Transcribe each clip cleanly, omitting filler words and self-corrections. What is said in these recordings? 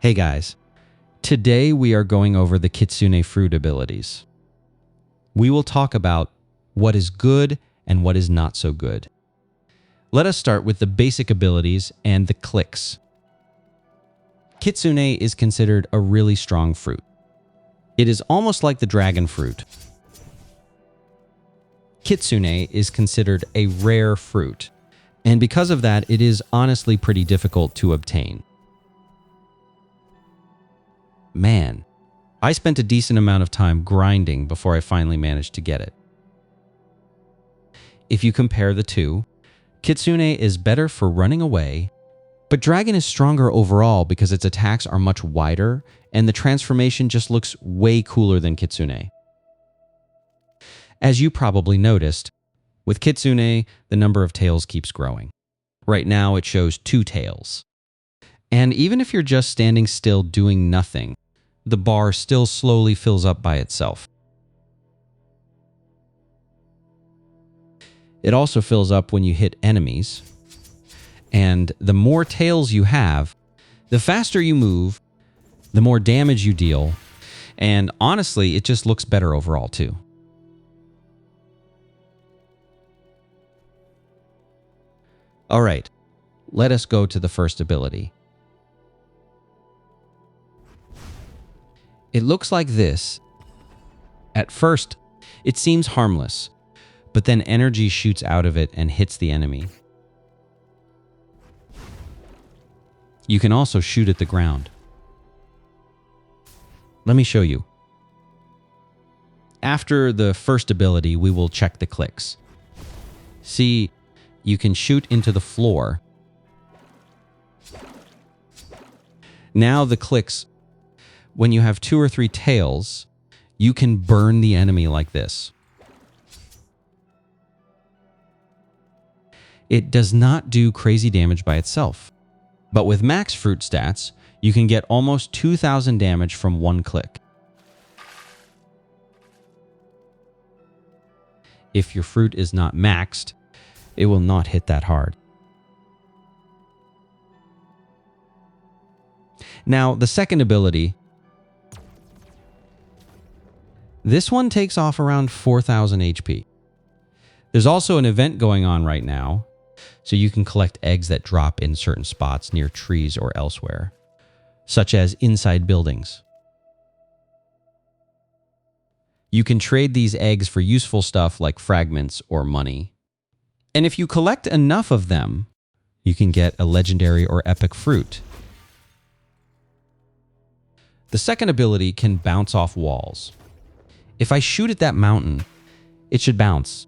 Hey guys, today we are going over the Kitsune Fruit abilities. We will talk about what is good and what is not so good. Let us start with the basic abilities and the clicks. Kitsune is considered a really strong fruit. It is almost like the dragon fruit. Kitsune is considered a rare fruit, and because of that, it is honestly pretty difficult to obtain. Man, I spent a decent amount of time grinding before I finally managed to get it. If you compare the two, Kitsune is better for running away, but Dragon is stronger overall because its attacks are much wider and the transformation just looks way cooler than Kitsune. As you probably noticed, with Kitsune, the number of tails keeps growing. Right now it shows 2 tails. And even if you're just standing still doing nothing, the bar still slowly fills up by itself. It also fills up when you hit enemies, and the more tails you have, the faster you move, the more damage you deal, and honestly, it just looks better overall too. Alright, let us go to the first ability. It looks like this. At first, it seems harmless, but then energy shoots out of it and hits the enemy. You can also shoot at the ground. Let me show you. After the first ability, we will check the clicks. See, you can shoot into the floor. Now the clicks, when you have 2 or 3 tails, you can burn the enemy like this. It does not do crazy damage by itself, but with max fruit stats, you can get almost 2,000 damage from 1 click. If your fruit is not maxed, it will not hit that hard. Now, the second ability, this one takes off around 4,000 HP. There's also an event going on right now, so you can collect eggs that drop in certain spots near trees or elsewhere, such as inside buildings. You can trade these eggs for useful stuff like fragments or money. And if you collect enough of them, you can get a legendary or epic fruit. The second ability can bounce off walls. If I shoot at that mountain, it should bounce.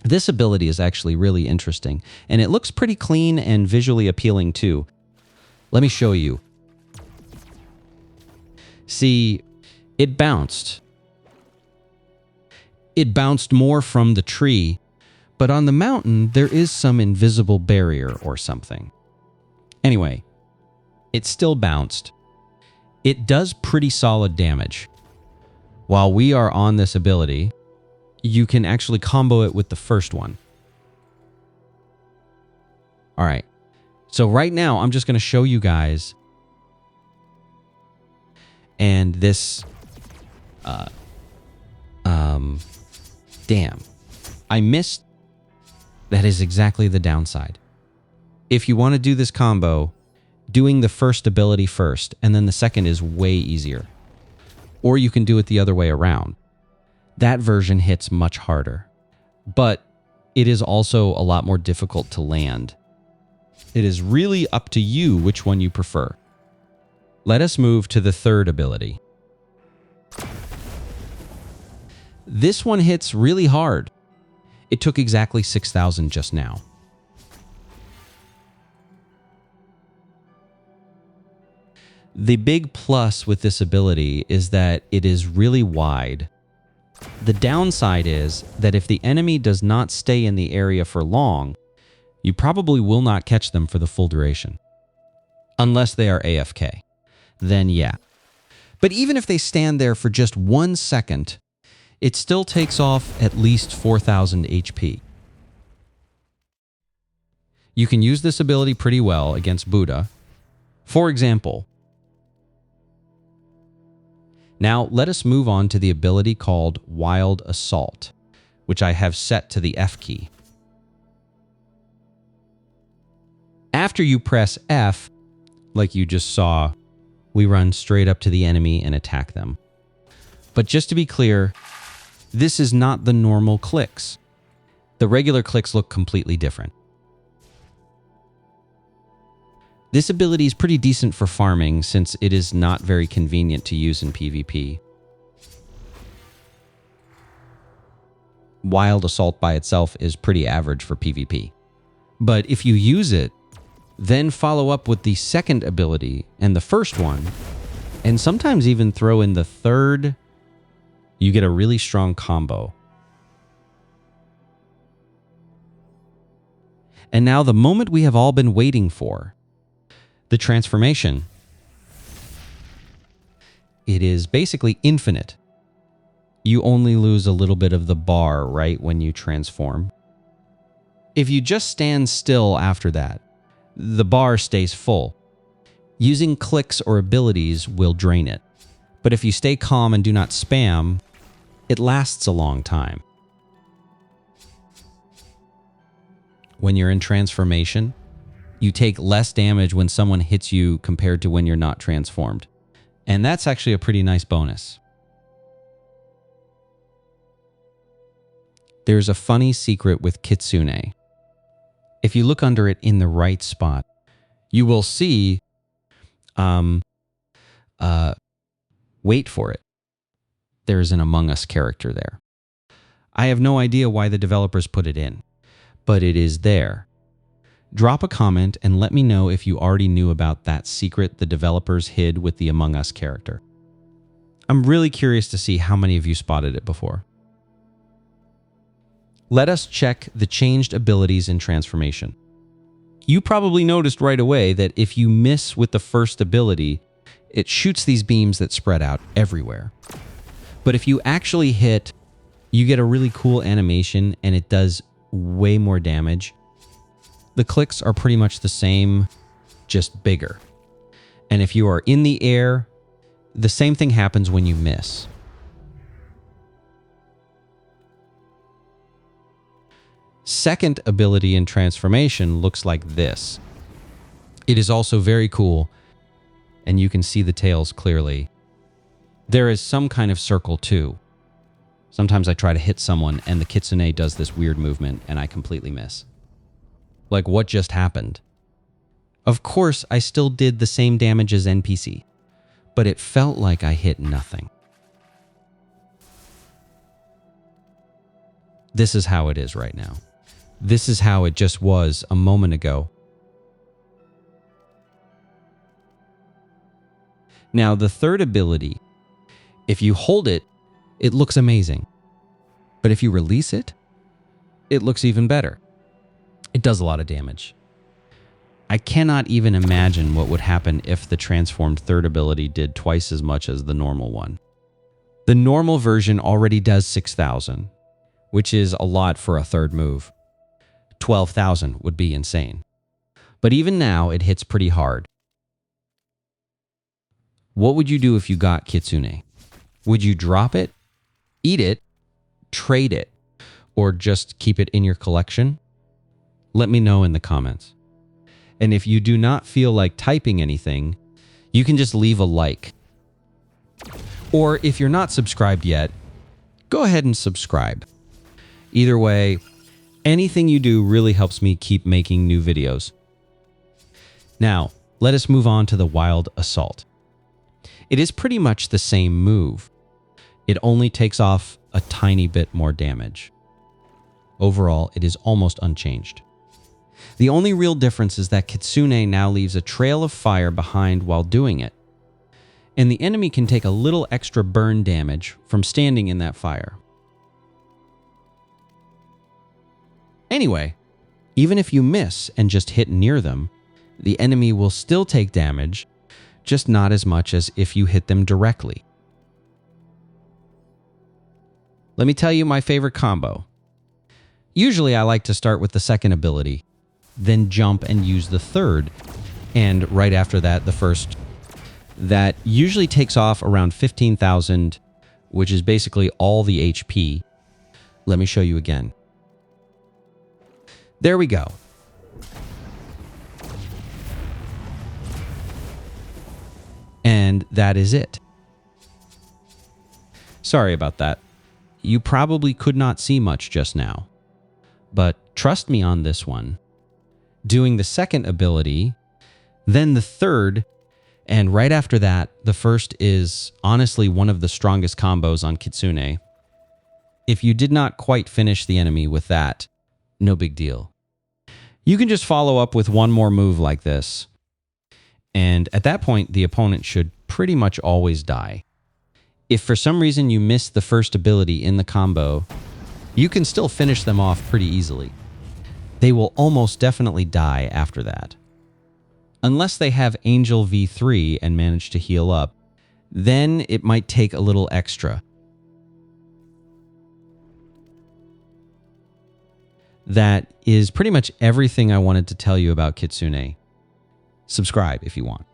This ability is actually really interesting, and it looks pretty clean and visually appealing too. Let me show you. See, it bounced. It bounced more from the tree, but on the mountain, there is some invisible barrier or something. Anyway, it still bounced. It does pretty solid damage. While we are on this ability, you can actually combo it with the first one. All right. So right now, I'm just going to show you guys. And this... damn. I missed... That is exactly the downside. If you want to do this combo, doing the first ability first, and then the second is way easier. Or you can do it the other way around. That version hits much harder, but it is also a lot more difficult to land. It is really up to you which one you prefer. Let us move to the third ability. This one hits really hard. It took exactly 6,000 just now. The big plus with this ability is that it is really wide. The downside is that if the enemy does not stay in the area for long, you probably will not catch them for the full duration. Unless they are AFK. Then yeah. But even if they stand there for just 1 second, it still takes off at least 4,000 HP. You can use this ability pretty well against Buddha. For example, Now, let us move on to the ability called Wild Assault, which I have set to the F key. After you press F, like you just saw, we run straight up to the enemy and attack them. But just to be clear, this is not the normal clicks. The regular clicks look completely different. This ability is pretty decent for farming since it is not very convenient to use in PvP. Wild Assault by itself is pretty average for PvP. But if you use it, then follow up with the second ability and the first one, and sometimes even throw in the third, you get a really strong combo. And now the moment we have all been waiting for, the transformation. It is basically infinite. You only lose a little bit of the bar, right, when you transform. If you just stand still after that, the bar stays full. Using clicks or abilities will drain it. But if you stay calm and do not spam, it lasts a long time. When you're in transformation, you take less damage when someone hits you compared to when you're not transformed. And that's actually a pretty nice bonus. There's a funny secret with Kitsune. If you look under it in the right spot, you will see, wait for it. There's an Among Us character there. I have no idea why the developers put it in, but it is there. Drop a comment and let me know if you already knew about that secret the developers hid with the Among Us character. I'm really curious to see how many of you spotted it before. Let us check the changed abilities in transformation. You probably noticed right away that if you miss with the first ability, it shoots these beams that spread out everywhere. But if you actually hit, you get a really cool animation and it does way more damage. The clicks are pretty much the same, just bigger. And if you are in the air, the same thing happens when you miss. Second ability in transformation looks like this. It is also very cool, and you can see the tails clearly. There is some kind of circle too. Sometimes I try to hit someone and the Kitsune does this weird movement and I completely miss. Like, what just happened? Of course, I still did the same damage as NPC, but it felt like I hit nothing. This is how it is right now. This is how it just was a moment ago. Now, the third ability, if you hold it, it looks amazing. But if you release it, it looks even better. It does a lot of damage. I cannot even imagine what would happen if the transformed third ability did twice as much as the normal one. The normal version already does 6,000, which is a lot for a third move. 12,000 would be insane. But even now, it hits pretty hard. What would you do if you got Kitsune? Would you drop it, eat it, trade it, or just keep it in your collection? Let me know in the comments. And if you do not feel like typing anything, you can just leave a like. Or if you're not subscribed yet, go ahead and subscribe. Either way, anything you do really helps me keep making new videos. Now, let us move on to the Wild Assault. It is pretty much the same move. It only takes off a tiny bit more damage. Overall, it is almost unchanged. The only real difference is that Kitsune now leaves a trail of fire behind while doing it, and the enemy can take a little extra burn damage from standing in that fire. Anyway, even if you miss and just hit near them, the enemy will still take damage, just not as much as if you hit them directly. Let me tell you my favorite combo. Usually I like to start with the second ability, then jump and use the third, and right after that the first. that usually takes off around 15,000, which is basically all the HP. Let me show you again. There we go. And that is it. Sorry about that. You probably could not see much just now. But trust me on this one. Doing the second ability, then the third, and right after that, the first is honestly one of the strongest combos on Kitsune. If you did not quite finish the enemy with that, no big deal. You can just follow up with one more move like this. And at that point, the opponent should pretty much always die. If for some reason you miss the first ability in the combo, you can still finish them off pretty easily. They will almost definitely die after that. Unless they have Angel V3 and manage to heal up, then it might take a little extra. That is pretty much everything I wanted to tell you about Kitsune. Subscribe if you want,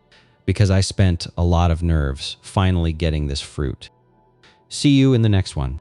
because I spent a lot of nerves finally getting this fruit. See you in the next one.